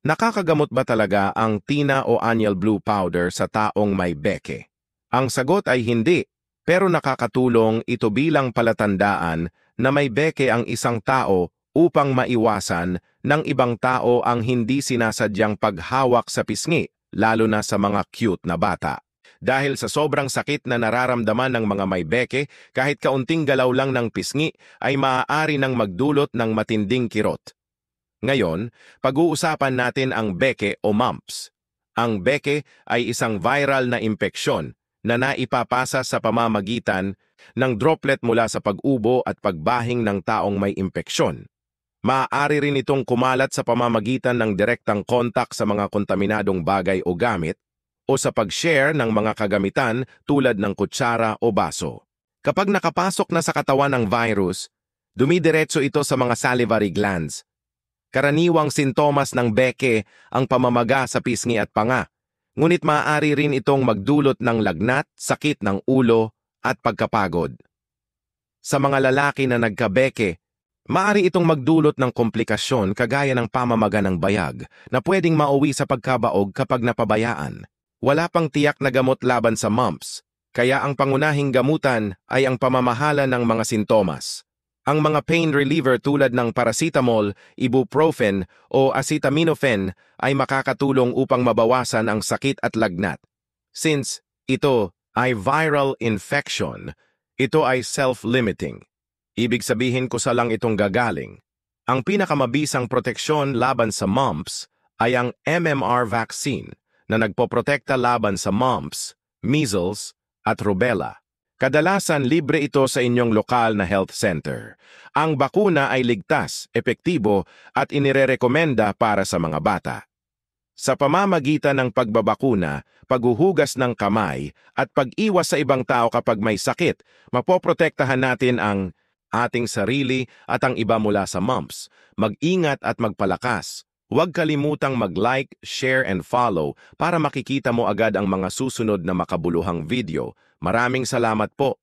Nakakagamot ba talaga ang tina o anyal blue powder sa taong may beke? Ang sagot ay hindi, pero nakakatulong ito bilang palatandaan na may beke ang isang tao upang maiwasan ng ibang tao ang hindi sinasadyang paghawak sa pisngi, lalo na sa mga cute na bata. Dahil sa sobrang sakit na nararamdaman ng mga may beke, kahit kaunting galaw lang ng pisngi ay maaari nang magdulot ng matinding kirot. Ngayon, pag-uusapan natin ang beke o mumps. Ang beke ay isang viral na impeksyon na naipapasa sa pamamagitan ng droplet mula sa pag-ubo at pagbahing ng taong may impeksyon. Maaari rin itong kumalat sa pamamagitan ng direktang kontak sa mga kontaminadong bagay o gamit o sa pag-share ng mga kagamitan tulad ng kutsara o baso. Kapag nakapasok na sa katawan ng virus, dumidiretso ito sa mga salivary glands. Karaniwang sintomas ng beke ang pamamaga sa pisngi at panga, ngunit maaari rin itong magdulot ng lagnat, sakit ng ulo at pagkapagod. Sa mga lalaki na nagkabeke, maaari itong magdulot ng komplikasyon kagaya ng pamamaga ng bayag na pwedeng mauwi sa pagkabaog kapag napabayaan. Wala pang tiyak na gamot laban sa mumps, kaya ang pangunahing gamutan ay ang pamamahala ng mga sintomas. Ang mga pain reliever tulad ng paracetamol, ibuprofen o acetaminophen ay makakatulong upang mabawasan ang sakit at lagnat. Since ito ay viral infection, ito ay self-limiting. Ibig sabihin ko sa lang itong gagaling. Ang pinakamabisang proteksyon laban sa mumps ay ang MMR vaccine na nagpoprotekta laban sa mumps, measles at rubella. Kadalasan libre ito sa inyong lokal na health center. Ang bakuna ay ligtas, epektibo at inirerekomenda para sa mga bata. Sa pamamagitan ng pagbabakuna, paghuhugas ng kamay at pag-iwas sa ibang tao kapag may sakit, mapoprotektahan natin ang ating sarili at ang iba mula sa mumps. Mag-ingat at magpalakas. Huwag kalimutang mag-like, share and follow para makikita mo agad ang mga susunod na makabuluhang video. Maraming salamat po.